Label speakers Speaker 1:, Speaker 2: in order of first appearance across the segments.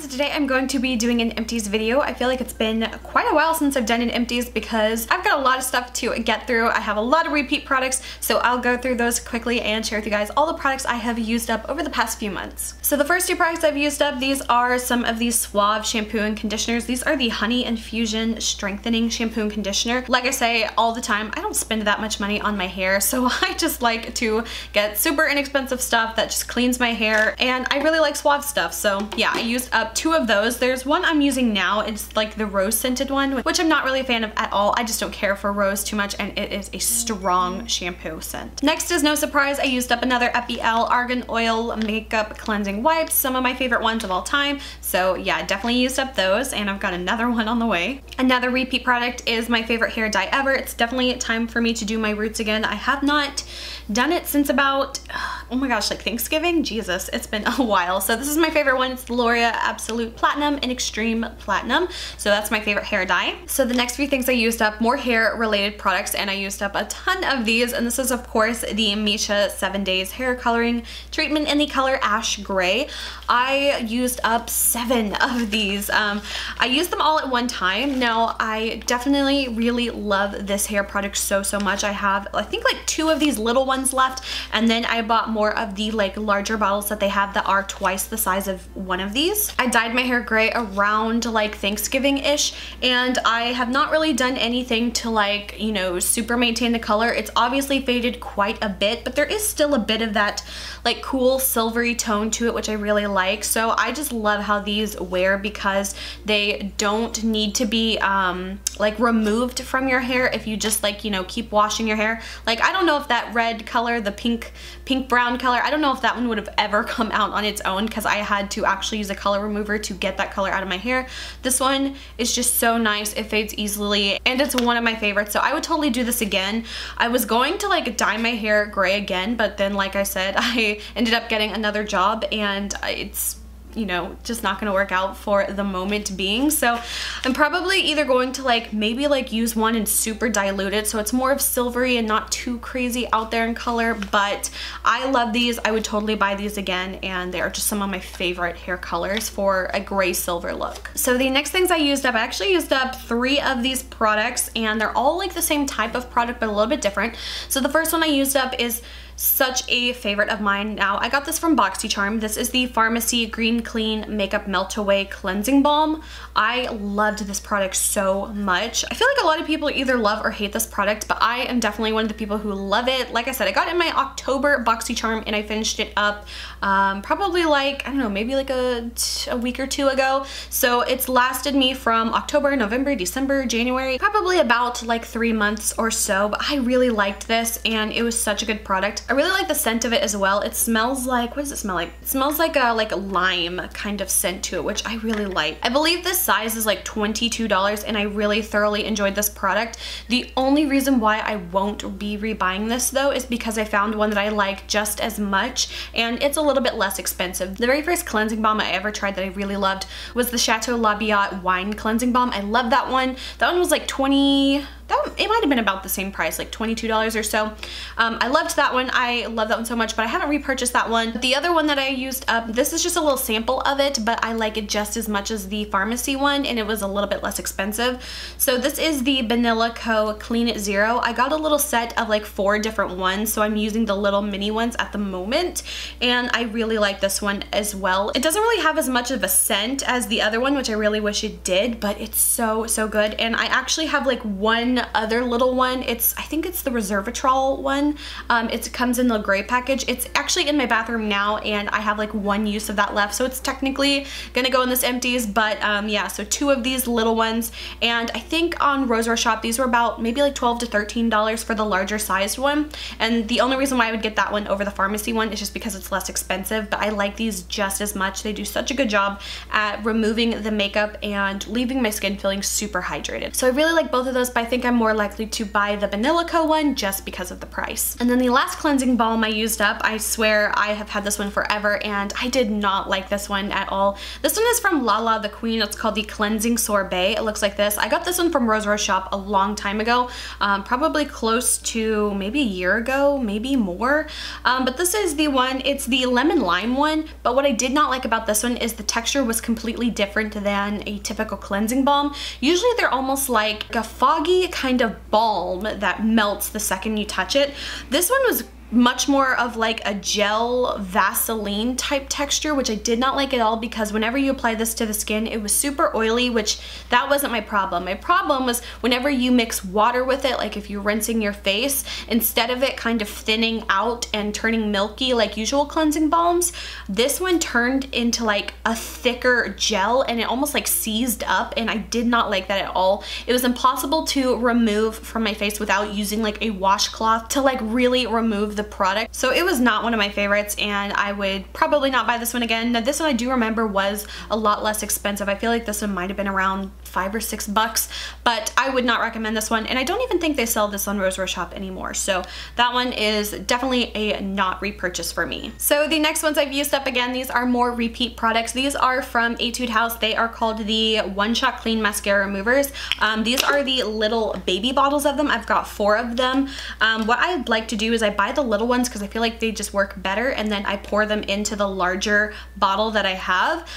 Speaker 1: so today I'm going to be doing an Empties video. I feel like it's been quite a while since I've done an Empties because I've got a lot of stuff to get through. I have a lot of repeat products, so I'll go through those quickly and share with you guys all the products I have used up over the past few months. So the first two products I've used up, these are some of these Suave shampoo and conditioners. These are the Honey Infusion Strengthening Shampoo and Conditioner. Like I say all the time, I don't spend that much money on my hair, so I just like to get super inexpensive stuff that just cleans my hair, and I really like Suave stuff. So yeah, I used up two of those. There's one I'm using now. It's like the rose scented one, which I'm not really a fan of at all. I just don't care for rose too much, and it is a strong shampoo scent. Next is no surprise, I used up another Epielle Argan Oil Makeup Cleansing Wipes, some of my favorite ones of all time. So yeah, definitely used up those, and I've got another one on the way. Another repeat product is my favorite hair dye ever. It's definitely time for me to do my roots again. I have not done it since about, oh my gosh, like Thanksgiving? Jesus, it's been a while. So this is my favorite one. It's the L'Oreal Absolute Platinum and Extreme Platinum. So that's my favorite hair dye. So the next few things I used up, more hair related products, and I used up a ton of these. And this is of course the Misha 7 Days Hair Coloring Treatment in the color Ash Gray. I used up 7 of these. I used them all at one time. Now I definitely really love this hair product so much. I have, I think, like 2 of these little ones left, and then I bought more of the like larger bottles that they have that are twice the size of one of these. I dyed my hair gray around like Thanksgiving-ish, and I have not really done anything to like, you know, super maintain the color. It's obviously faded quite a bit, but there is still a bit of that like cool silvery tone to it, which I really like. So I just love how these wear because they don't need to be like removed from your hair if you just like, you know, keep washing your hair. Like, I don't know if that red color, the pink brown color, I don't know if that one would have ever come out on its own because I had to actually use a color remover to get that color out of my hair. This one is just so nice. It fades easily, and it's one of my favorites, so I would totally do this again. I was going to like dye my hair gray again, but then like I said, I ended up getting another job, and it's, you know, just not gonna work out for the moment being. So I'm probably either going to like maybe like use one and super dilute it so it's more of silvery and not too crazy out there in color, but I love these. I would totally buy these again, and they are just some of my favorite hair colors for a gray silver look. So the next things I used up, I actually used up 3 of these products, and they're all like the same type of product but a little bit different. So the first one I used up is such a favorite of mine now. I got this from BoxyCharm. This is the Farmacy Green Clean Makeup Melt Away Cleansing Balm. I loved this product so much. I feel like a lot of people either love or hate this product, but I am definitely one of the people who love it. Like I said, I got it in my October BoxyCharm, and I finished it up probably like, I don't know, maybe like a week or 2 ago. So it's lasted me from October, November, December, January, probably about like 3 months or so, but I really liked this, and it was such a good product. I really like the scent of it as well. It smells like, what does it smell like? It smells like a lime kind of scent to it, which I really like. I believe this size is like $22, and I really thoroughly enjoyed this product. The only reason why I won't be rebuying this though is because I found one that I like just as much, and it's a little bit less expensive. The very first cleansing balm I ever tried that I really loved was the Chateau Wine Cleansing Balm. I love that one. That one was like it might have been about the same price, like $22 or so. I loved that one. I love that one so much, but I haven't repurchased that one. The other one that I used up, this is just a little sample of it, but I like it just as much as the Farmacy one, and it was a little bit less expensive. So this is the Banila Co. Clean It Zero. I got a little set of like 4 different ones, so I'm using the little mini ones at the moment, and I really like this one as well. It doesn't really have as much of a scent as the other one, which I really wish it did, but it's so good. And I actually have like one other little one. I think it's the Resveratrol one. It comes in the gray package. It's actually in my bathroom now, and I have like 1 use of that left, so it's technically gonna go in this Empties. But yeah, so 2 of these little ones, and I think on Rose Shop these were about maybe like $12 to $13 for the larger sized one. And the only reason why I would get that one over the Farmacy one is just because it's less expensive, but I like these just as much. They do such a good job at removing the makeup and leaving my skin feeling super hydrated. So I really like both of those, but I think I'm more likely to buy the Banila one just because of the price. And then the last cleansing balm I used up, I swear I have had this one forever and I did not like this one at all. This one is from Lala, the queen. It's called the Cleansing Sorbet. It looks like this. I got this one from Rose Shop a long time ago, probably close to maybe a year ago, maybe more. But this is the one, it's the lemon lime one, but what I did not like about this one is the texture was completely different than a typical cleansing balm. Usually they're almost like a foggy kind of balm that melts the second you touch it. This one was much more of like a gel Vaseline type texture, which I did not like at all, because whenever you apply this to the skin, it was super oily, which that wasn't my problem. My problem was whenever you mix water with it, like if you're rinsing your face, instead of it kind of thinning out and turning milky like usual cleansing balms, this one turned into like a thicker gel and it almost like seized up, and I did not like that at all. It was impossible to remove from my face without using like a washcloth to like really remove the product. So it was not one of my favorites, and I would probably not buy this one again. Now this one I do remember was a lot less expensive. I feel like this one might have been around $5 or $6, but I would not recommend this one, and I don't even think they sell this on Rose Shop anymore. So that one is definitely a not repurchase for me. So the next ones I've used up, again, these are more repeat products. These are from Etude House. They are called the One Shot Clean Mascara Removers. These are the little baby bottles of them. I've got 4 of them. What I'd like to do is I buy the little ones because I feel like they just work better, and then I pour them into the larger bottle that I have.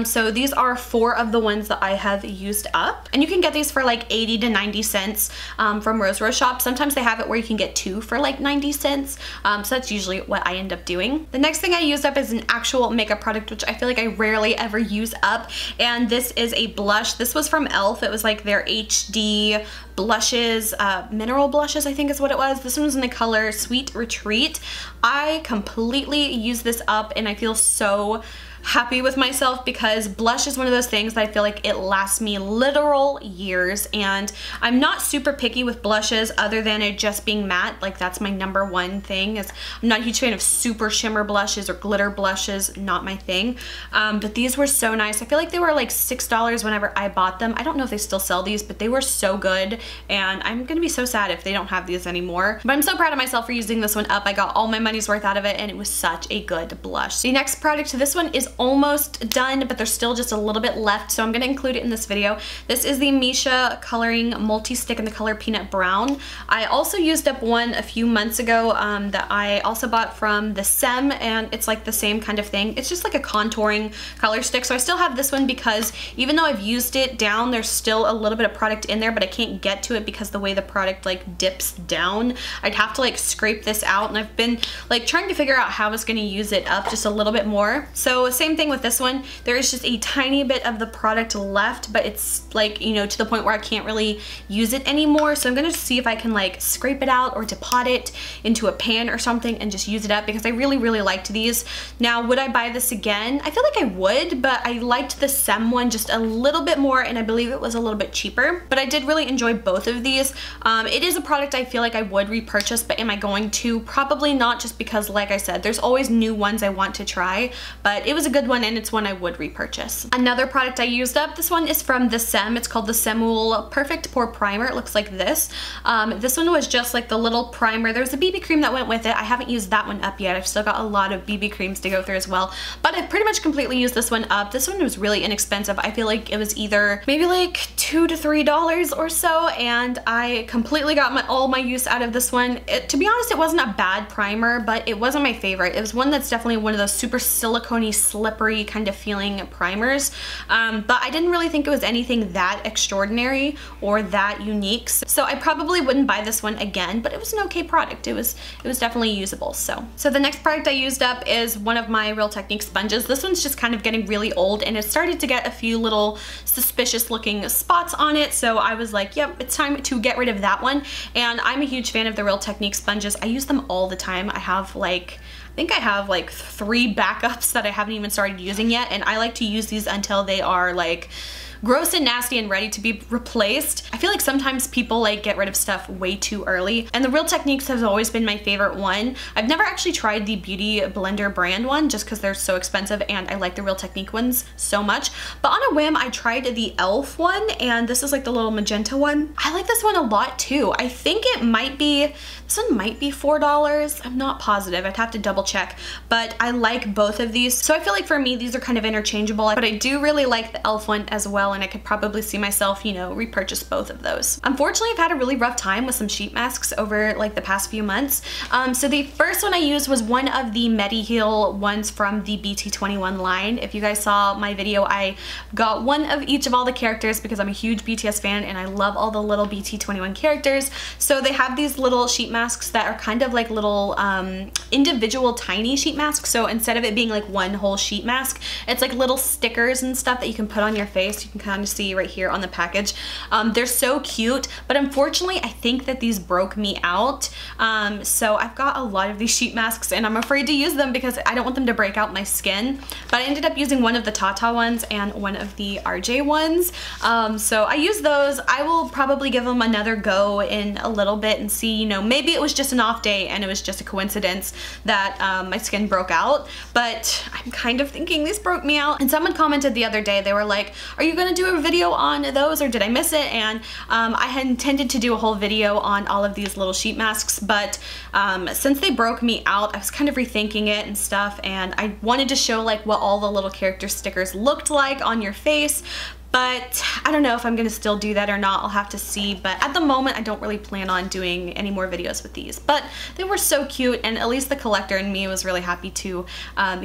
Speaker 1: So these are 4 of the ones that I have used up, and you can get these for like 80 to 90 cents from Rose Shop. Sometimes they have it where you can get 2 for like 90 cents. So that's usually what I end up doing. The next thing I used up is an actual makeup product, which I feel like I rarely ever use up, and this is a blush. This was from e.l.f. It was like their HD blushes, mineral blushes I think is what it was. This one was in the color Sweet Retreat. I completely use this up and I feel so happy with myself, because blush is one of those things that I feel like it lasts me literal years, and I'm not super picky with blushes other than it just being matte. Like that's my #1 thing. Is I'm not a huge fan of super shimmer blushes or glitter blushes, not my thing. But these were so nice. I feel like they were like $6 whenever I bought them. I don't know if they still sell these, but they were so good, and I'm gonna be so sad if they don't have these anymore. But I'm so proud of myself for using this one up. I got all my money's worth out of it, and it was such a good blush. The next product, this one is almost done, but there's still just a little bit left, so I'm going to include it in this video. This is the Misha Coloring Multi-Stick in the color Peanut Brown. I also used up one a few months ago that I also bought from the Saem, and it's like the same kind of thing. It's just like a contouring color stick, so I still have this one because even though I've used it down, there's still a little bit of product in there, but I can't get to it because the way the product like dips down. I'd have to like scrape this out, and I've been like trying to figure out how I was going to use it up just a little bit more. So same thing with this one. There is just a tiny bit of the product left, but it's like, you know, to the point where I can't really use it anymore. So I'm gonna see if I can like scrape it out or depot it into a pan or something and just use it up, because I really, really liked these. Now, would I buy this again? I feel like I would, but I liked the Saem one just a little bit more, and I believe it was a little bit cheaper, but I did really enjoy both of these. It is a product I feel like I would repurchase, but am I going to? Probably not, just because like I said, there's always new ones I want to try, but it was a good one, and it's one I would repurchase. Another product I used up, this one is from the Saem. It's called the Saemmul Perfect Pore Primer. It looks like this. This one was just like the little primer. There's a BB cream that went with it. I haven't used that one up yet. I've still got a lot of BB creams to go through as well, but I've pretty much completely used this one up. This one was really inexpensive. I feel like it was either maybe like $2 to $3 or so, and I completely got all my use out of this one. To be honest, it wasn't a bad primer, but it wasn't my favorite. It was one that's definitely one of those super silicone-y, slippery kind of feeling primers, but I didn't really think it was anything that extraordinary or that unique, so I probably wouldn't buy this one again, but it was an okay product. It was definitely usable. So the next product I used up is one of my Real Technique sponges. This one's just kind of getting really old, and it started to get a few little suspicious looking spots on it, so I was like, yep, it's time to get rid of that one. And I'm a huge fan of the Real Technique sponges. I use them all the time. I have like, I think I have like 3 backups that I haven't even started using yet, and I like to use these until they are like gross and nasty and ready to be replaced. I feel like sometimes people like get rid of stuff way too early, and the Real Techniques has always been my favorite one. I've never actually tried the Beauty Blender brand one just because they're so expensive, and I like the Real Technique ones so much. But on a whim, I tried the e.l.f. one, and this is like the little magenta one. I like this one a lot too. I think it might be, this one might be $4. I'm not positive. I'd have to double check, but I like both of these. So I feel like for me, these are kind of interchangeable, but I do really like the e.l.f. one as well, and I could probably see myself, you know, repurchase both of those. Unfortunately, I've had a really rough time with some sheet masks over like the past few months. So the first one I used was one of the Mediheal ones from the BT21 line. If you guys saw my video, I got one of each of all the characters because I'm a huge BTS fan and I love all the little BT21 characters. So they have these little sheet masks that are kind of like little individual tiny sheet masks. So instead of it being like one whole sheet mask, it's like little stickers and stuff that you can put on your face. You can kind of see right here on the package. They're so cute, but unfortunately I think that these broke me out. So I've got a lot of these sheet masks and I'm afraid to use them because I don't want them to break out my skin. But I ended up using one of the Tatcha ones and one of the RJ ones. So I use those. I will probably give them another go in a little bit and see, you know, maybe it was just an off day and it was just a coincidence that my skin broke out. But I'm kind of thinking these broke me out. And someone commented the other day, they were like, are you gonna do a video on those or did I miss it? And I had intended to do a whole video on all of these little sheet masks, but since they broke me out, I was kind of rethinking it and stuff, and I wanted to show like what all the little character stickers looked like on your face. But I don't know if I'm gonna still do that or not. I'll have to see. But at the moment, I don't really plan on doing any more videos with these. But they were so cute, and at least the collector in me was really happy to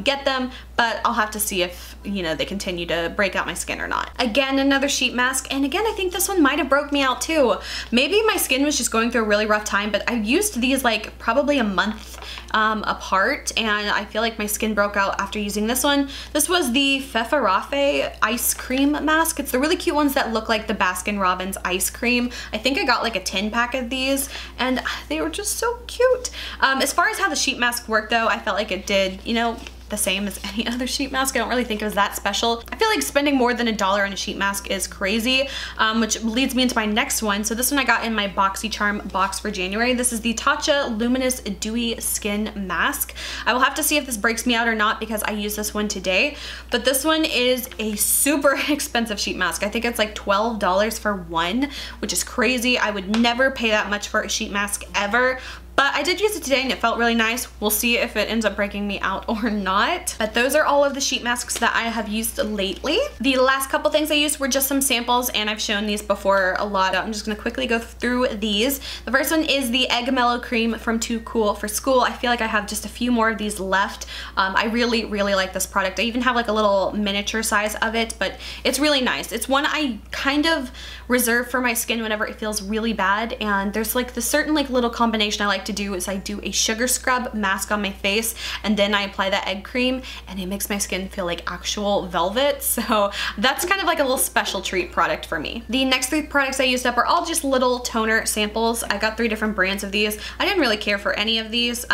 Speaker 1: get them. But I'll have to see if, you know, they continue to break out my skin or not. Again, another sheet mask. And again, I think this one might have broke me out too. Maybe my skin was just going through a really rough time, but I used these like probably a month apart, and I feel like my skin broke out after using this one. This was the Feferafe ice cream mask. It's the really cute ones that look like the Baskin-Robbins ice cream. I think I got like a 10-pack of these and they were just so cute. As far as how the sheet mask worked though, I felt like it did, you know, the same as any other sheet mask. I don't really think it was that special. I feel like spending more than $1 on a sheet mask is crazy, which leads me into my next one. So this one I got in my BoxyCharm box for January. This is the Tatcha Luminous Dewy Skin Mask. I will have to see if this breaks me out or not because I used this one today, but this one is a super expensive sheet mask. I think it's like $12 for one, which is crazy. I would never pay that much for a sheet mask ever. But I did use it today and it felt really nice. We'll see if it ends up breaking me out or not. But those are all of the sheet masks that I have used lately. The last couple things I used were just some samples, and I've shown these before a lot. I'm just gonna quickly go through these. The first one is the Egg Mellow Cream from Too Cool for School. I feel like I have just a few more of these left. I really, really like this product. I even have like a little miniature size of it, but it's really nice. It's one I kind of reserve for my skin whenever it feels really bad, and there's like the certain like little combination I like to do is I do a sugar scrub mask on my face and then I apply that egg cream, and it makes my skin feel like actual velvet. So that's kind of like a little special treat product for me. The next 3 products I used up are all just little toner samples. I got 3 different brands of these. I didn't really care for any of these.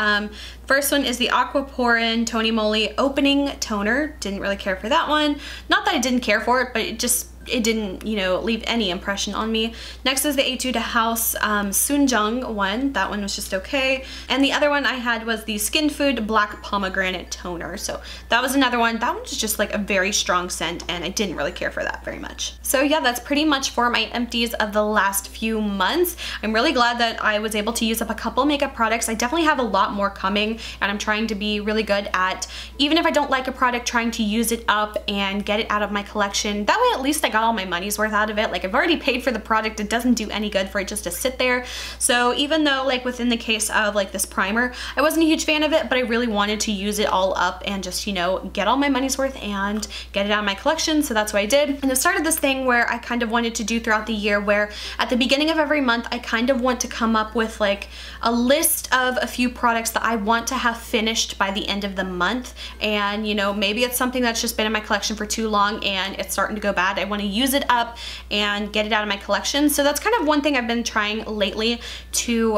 Speaker 1: First one is the Aquaporin Tony Moly Opening Toner. Didn't really care for that one. Not that I didn't care for it, but it didn't, you know, leave any impression on me. Next is the Etude House Sunjung one. That one was just okay. And the other one I had was the Skinfood Black Pomegranate Toner. So that was another one. That one was just like a very strong scent, and I didn't really care for that very much. So yeah, that's pretty much for my empties of the last few months. I'm really glad that I was able to use up a couple makeup products. I definitely have a lot more coming, and I'm trying to be really good at, even if I don't like a product, trying to use it up and get it out of my collection. That way at least I got all my money's worth out of it. Like, I've already paid for the product. It doesn't do any good for it just to sit there. So even though like within the case of like this primer, I wasn't a huge fan of it, but I really wanted to use it all up and just, you know, get all my money's worth and get it out of my collection. So that's what I did. And I started this thing where I kind of wanted to do throughout the year, where at the beginning of every month, I kind of want to come up with like a list of a few products that I want to have finished by the end of the month. And, you know, maybe it's something that's just been in my collection for too long and it's starting to go bad. I want to use it up and get it out of my collection. So that's kind of one thing I've been trying lately, to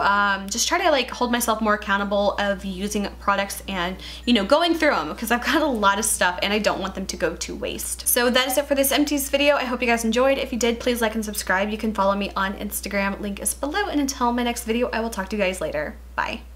Speaker 1: just try to like hold myself more accountable of using products and, you know, going through them, because I've got a lot of stuff and I don't want them to go to waste. So that is it for this Empties video. I hope you guys enjoyed. If you did, please like and subscribe. You can follow me on Instagram, link is below, and until my next video, I will talk to you guys later. Bye.